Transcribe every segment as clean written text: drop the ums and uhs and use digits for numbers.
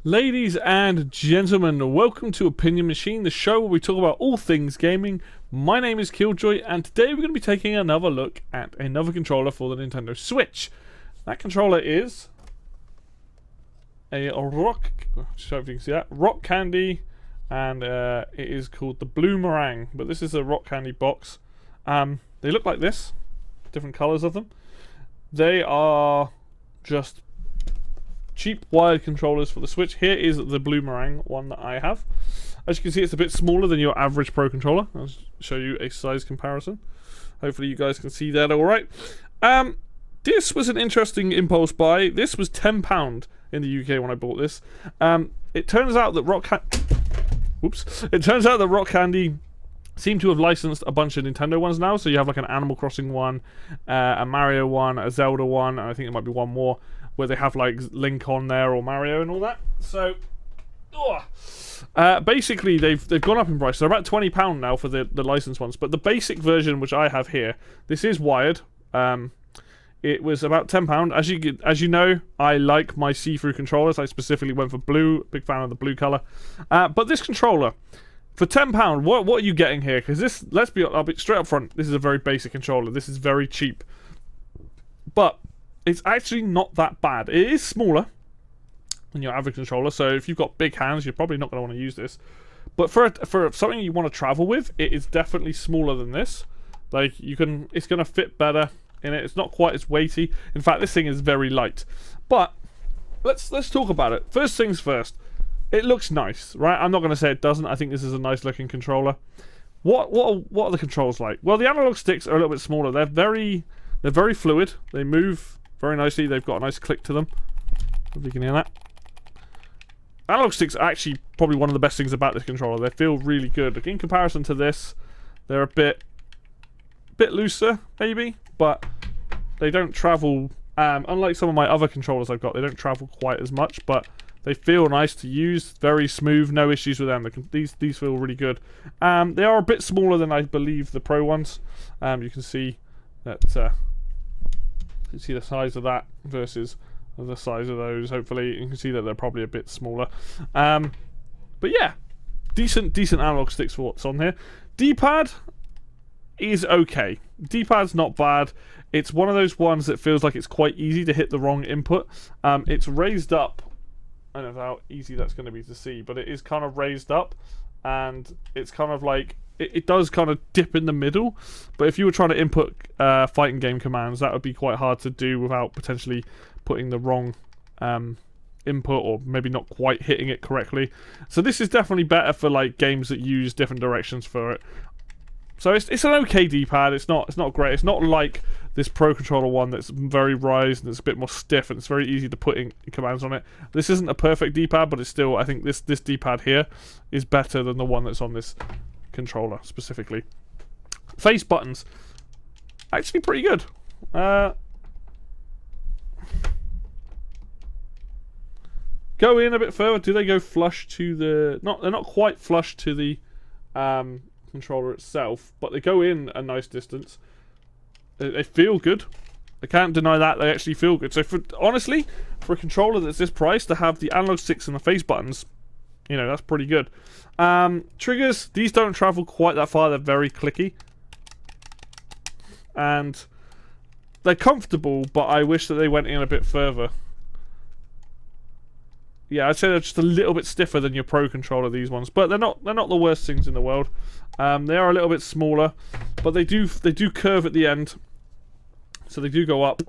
Ladies and gentlemen, welcome to Opinion Machine, the show where we talk about all things gaming. My name is Killjoy, and today we're going to be taking another look at another controller for the Nintendo Switch. That controller is a rock, just hope you can see that, rock candy, and it is called the Blue Meringue. But this is a rock candy box. They look like this, different colours of them. They are just cheap wired controllers for the Switch. Here is the Blue Meringue one that I have. As you can see, it's a bit smaller than your average Pro controller. I'll show you a size comparison. Hopefully you guys can see that alright. This was an interesting impulse buy. This was £10 in the UK when I bought this. It turns out that Rock Candy seem to have licensed a bunch of Nintendo ones now. So you have like an Animal Crossing one, a Mario one, a Zelda one, and I think there might be one more where they have like Link on there or Mario and all that. So basically they've gone up in price. They're about £20 now for the licensed ones. But the basic version, which I have here, this is wired. It was about £10. As you know, I like my see-through controllers. I specifically went for blue. Big fan of the blue color. But this controller, for £10, what are you getting here? Because this, I'll be straight up front, this is a very basic controller. This is very cheap. But it's actually not that bad. It is smaller than your average controller, so if you've got big hands, you're probably not going to want to use this. But for something you want to travel with, it is definitely smaller than this. Like, it's going to fit better in it. It's not quite as weighty. In fact, this thing is very light. But let's talk about it. First things first. It looks nice, right? I'm not going to say it doesn't. I think this is a nice looking controller. What are the controls like? Well, the analog sticks are a little bit smaller. They're very fluid. They move very nicely. They've got a nice click to them. If you can hear that. Analog sticks are actually probably one of the best things about this controller. They feel really good. In comparison to this, they're a bit looser, maybe, but they don't travel. Unlike some of my other controllers I've got, they don't travel quite as much, but they feel nice to use. Very smooth. No issues with them. These feel really good. They are a bit smaller than I believe the Pro ones. You can see that. You see the size of that versus the size of those. Hopefully you can see that they're probably a bit smaller. But yeah, decent analog sticks for what's on here. D-pad is okay. D-pad's not bad. It's one of those ones that feels like it's quite easy to hit the wrong input. It's raised up. I don't know how easy that's going to be to see, but it is kind of raised up, and it's kind of like it does kind of dip in the middle. But if you were trying to input fighting game commands, that would be quite hard to do without potentially putting the wrong input, or maybe not quite hitting it correctly. So this is definitely better for like games that use different directions for it. So it's an okay D-pad. It's not great. It's not like this Pro Controller one that's very raised and it's a bit more stiff and it's very easy to put in commands on it. This isn't a perfect D-pad, but it's still, I think this D-pad here is better than the one that's on this controller specifically. Face buttons, actually pretty good. Go in a bit further. Do they go flush to the? They're not quite flush to the controller itself, but they go in a nice distance. They feel good. I can't deny that. They actually feel good. So honestly, for a controller that's this price, to have the analog sticks and the face buttons, you know, that's pretty good. Triggers, these don't travel quite that far. They're very clicky. And they're comfortable, but I wish that they went in a bit further. Yeah, I'd say they're just a little bit stiffer than your Pro controller, these ones, but they're not the worst things in the world. They are a little bit smaller, but they do curve at the end, so they do go up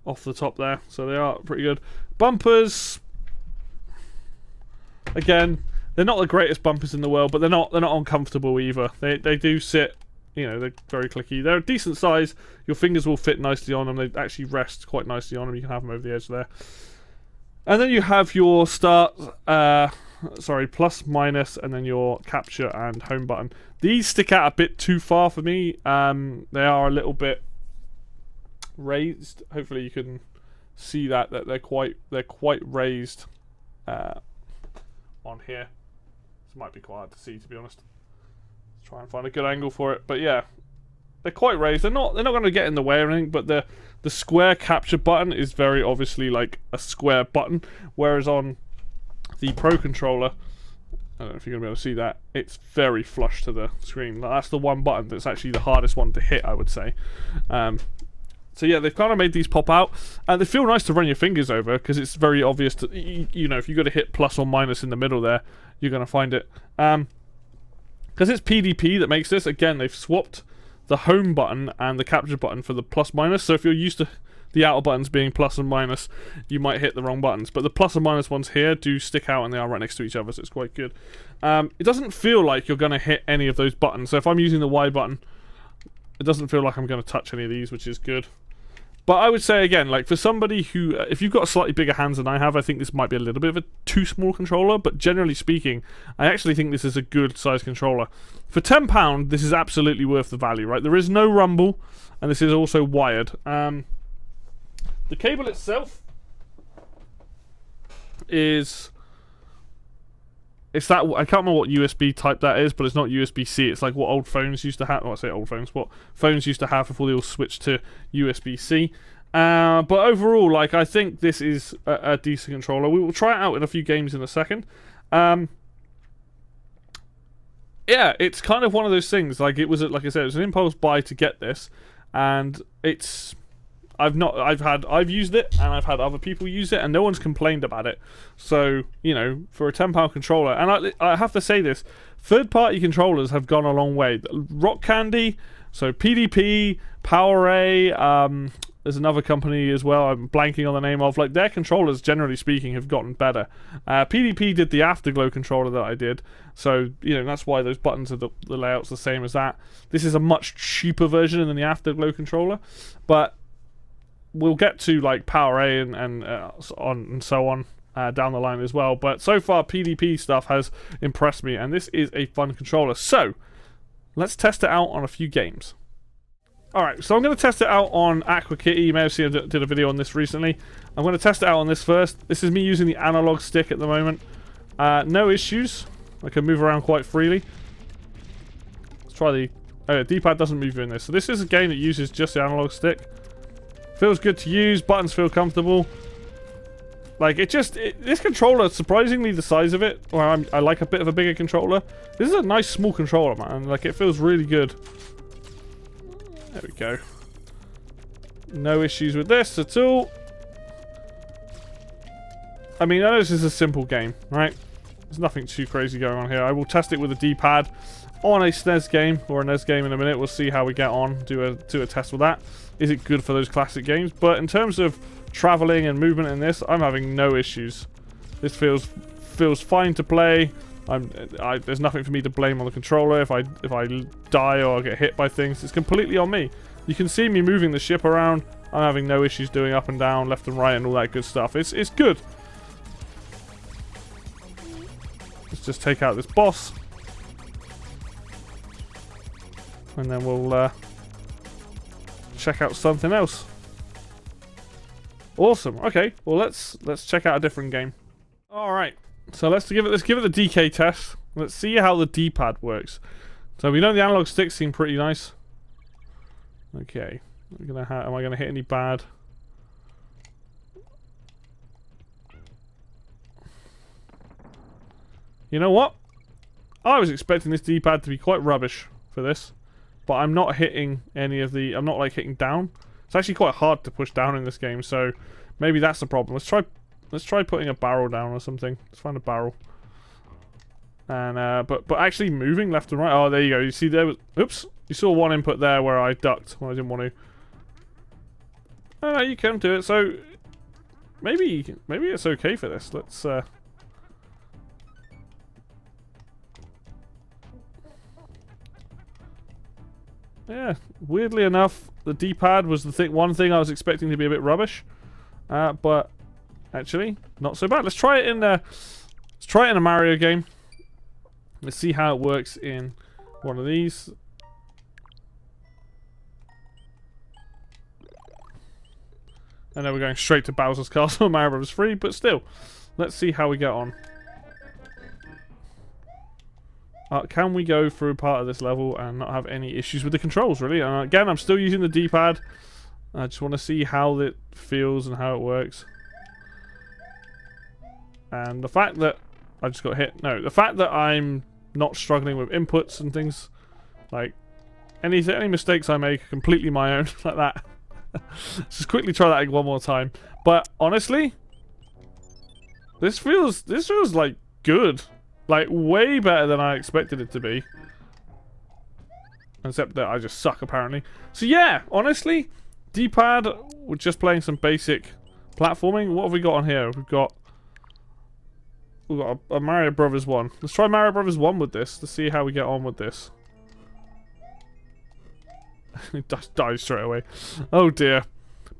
off the top there. So they are pretty good. Bumpers, again, they're not the greatest bumpers in the world, but they're not uncomfortable either. They do sit, you know, they're very clicky. They're a decent size. Your fingers will fit nicely on them. They actually rest quite nicely on them. You can have them over the edge there. And then you have your start, plus, minus, and then your capture and home button. These stick out a bit too far for me. They are a little bit raised. Hopefully you can see that they're quite raised on here. This might be quite hard to see, to be honest. Let's try and find a good angle for it. But yeah, they're quite raised. They're not going to get in the way or anything, but the square capture button is very obviously like a square button, whereas on the Pro Controller, I don't know if you're going to be able to see that, it's very flush to the screen. That's the one button that's actually the hardest one to hit, I would say. So yeah, they've kind of made these pop out, and they feel nice to run your fingers over, because it's very obvious to, you know, if you've got to hit plus or minus in the middle there, you're going to find it. Because it's PDP that makes this, again, they've swapped the home button and the capture button for the plus minus, so if you're used to the outer buttons being plus and minus, you might hit the wrong buttons. But the plus and minus ones here do stick out, and they are right next to each other, so it's quite good. It doesn't feel like you're going to hit any of those buttons. So if I'm using the Y button, it doesn't feel like I'm going to touch any of these, which is good. But I would say, again, like for somebody who, if you've got slightly bigger hands than I have, I think this might be a little bit of a too small controller. But generally speaking, I actually think this is a good size controller. For £10, this is absolutely worth the value, right? There is no rumble, and this is also wired. The cable itself is... It's that, I can't remember what USB type that is, but it's not USB-C. It's like what old phones used to have. Well, I say old phones. What phones used to have before they all switched to USB-C. But overall, like, I think this is a decent controller. We will try it out in a few games in a second. Yeah, it's kind of one of those things. Like, it was, like I said, it was an impulse buy to get this, and it's... I've used it, and I've had other people use it, and no one's complained about it. So, you know, for a £10 controller, and I have to say this, third-party controllers have gone a long way. Rock Candy, so PDP, PowerA, there's another company as well I'm blanking on the name of. Like, their controllers, generally speaking, have gotten better. PDP did the Afterglow controller that I did, so, you know, that's why those buttons are the layout's the same as that. This is a much cheaper version than the Afterglow controller, but we'll get to like PowerA and so on down the line as well. But so far, PDP stuff has impressed me, and this is a fun controller. So let's test it out on a few games. Alright, so I'm going to test it out on Aqua Kitty. You may have seen I did a video on this recently. I'm going to test it out on this first. This is me using the analog stick at the moment. No issues. I can move around quite freely. Let's try the... Oh yeah, D-pad doesn't move in this. So this is a game that uses just the analog stick. Feels good to use, buttons feel comfortable. Like, this controller, surprisingly the size of it, or I like a bit of a bigger controller. This is a nice small controller, man. Like, it feels really good. There we go. No issues with this at all. I mean, I know this is a simple game, right? There's nothing too crazy going on here. I will test it with a D-pad on a SNES game, or a NES game in a minute. We'll see how we get on, do a test with that. Is it good for those classic games? But in terms of traveling and movement in this, I'm having no issues. This feels fine to play. There's nothing for me to blame on the controller. If I die or get hit by things, it's completely on me. You can see me moving the ship around. I'm having no issues doing up and down, left and right, and all that good stuff. It's good. Let's just take out this boss, and then we'll check out something else. Awesome. Okay, well let's check out a different game. All right, so let's give it the DK test. Let's see how the D-pad works. So we know the analog sticks seem pretty nice. Okay, am I gonna hit any bad? You know what? I was expecting this D-pad to be quite rubbish for this. But I'm not hitting any of the... I'm not, like, hitting down. It's actually quite hard to push down in this game, so maybe that's the problem. Let's try putting a barrel down or something. Let's find a barrel. And, but actually moving left and right... Oh, there you go. You see there was... Oops. You saw one input there where I ducked when I didn't want to. Oh, no, you can do it. So, maybe it's okay for this. Let's, yeah, weirdly enough, the D-pad was the one thing I was expecting to be a bit rubbish, but actually not so bad. Let's try it in a Mario game. Let's see how it works in one of these. And then we're going straight to Bowser's Castle, Mario Bros. 3, but still, let's see how we get on. Can we go through part of this level and not have any issues with the controls, really? And again, I'm still using the D-pad. I just want to see how it feels and how it works. And the fact that I just got hit. No, the fact that I'm not struggling with inputs and things, like any mistakes I make are completely my own, like that. Let's just quickly try that one more time. But honestly, this feels like good, like way better than I expected it to be. Except that I just suck apparently. So yeah, honestly, D-pad. We're just playing some basic platforming. What have we got on here? We've got a Mario Brothers 1. Let's try Mario Brothers 1 with this to see how we get on with this. It dies straight away. Oh dear.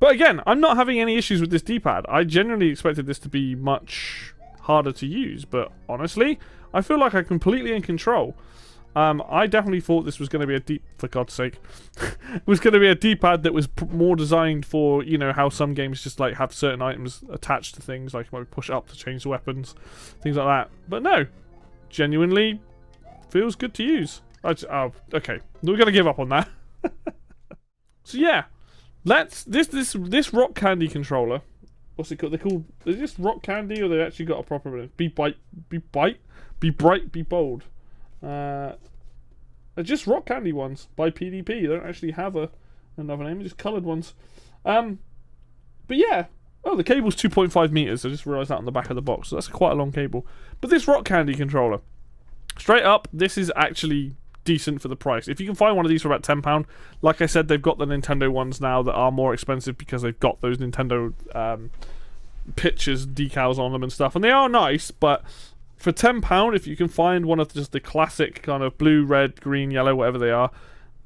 But again, I'm not having any issues with this D-pad. I genuinely expected this to be much harder to use, but honestly, I feel like I'm completely in control. I definitely thought this was going to be for God's sake, it was going to be a D-pad that was more designed for, you know, how some games just like have certain items attached to things, like you might push up to change the weapons, things like that. But no, genuinely feels good to use. Oh, okay, we're going to give up on that. So yeah, this rock candy controller. What's it called? Is this rock candy, or they actually got a proper name? Be bright, be bold. They're just rock candy ones by PDP. They don't actually have another name. They're just coloured ones. But yeah. Oh, the cable's 2.5 meters. I just realised that on the back of the box. So that's quite a long cable. But this rock candy controller, straight up, this is actually decent for the price. If you can find one of these for about £10, like I said, they've got the Nintendo ones now that are more expensive because they've got those Nintendo pictures, decals on them and stuff, and they are nice. But for £10, if you can find one of just the classic kind of blue, red, green, yellow, whatever they are,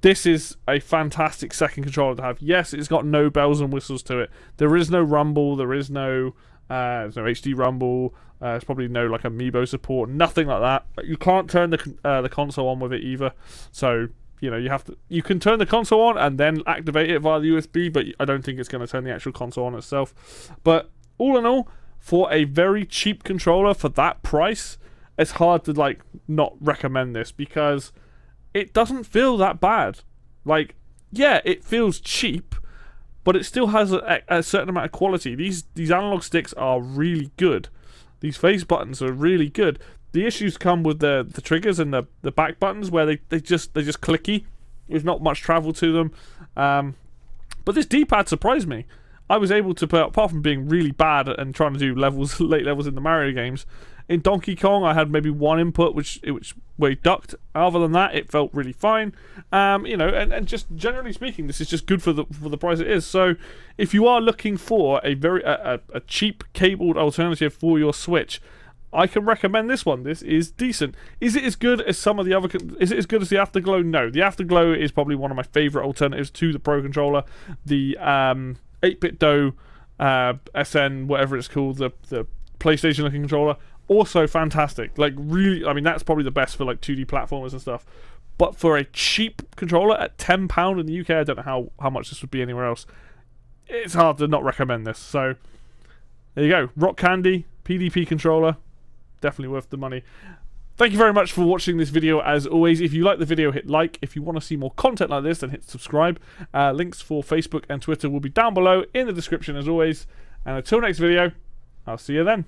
this is a fantastic second controller to have. Yes, it's got no bells and whistles to it. There is no rumble. There is no there's no HD rumble. There's probably no like amiibo support, nothing like that. You can't turn the console on with it either. So you know you can turn the console on and then activate it via the USB, but I don't think it's going to turn the actual console on itself. But all in all, for a very cheap controller for that price, it's hard to like not recommend this because it doesn't feel that bad. Like, yeah, it feels cheap, but it still has a certain amount of quality. These analog sticks are really good. These face buttons are really good. The issues come with the triggers and the back buttons where they're just clicky. There's not much travel to them. But this D-pad surprised me. I was able to, apart from being really bad and trying to do late levels in the Mario games, in Donkey Kong I had maybe one input which where it ducked. Other than that, it felt really fine. You know, and just generally speaking, this is just good for the price it is. So if you are looking for a cheap cabled alternative for your Switch, I can recommend this one. This is decent. Is it as good as some of the other? Is it as good as the Afterglow? No, the Afterglow is probably one of my favorite alternatives to the Pro Controller. The 8-bit Do SN, whatever it's called, the PlayStation looking controller, also fantastic. Like really, I mean that's probably the best for like 2D platformers and stuff. But for a cheap controller at £10 in the UK, I don't know how much this would be anywhere else. It's hard to not recommend this. So there you go, Rock Candy PDP controller, definitely worth the money. Thank you very much for watching this video. As always, if you like the video, hit like. If you want to see more content like this, then hit subscribe. Links for Facebook and Twitter will be down below in the description as always. And until next video, I'll see you then.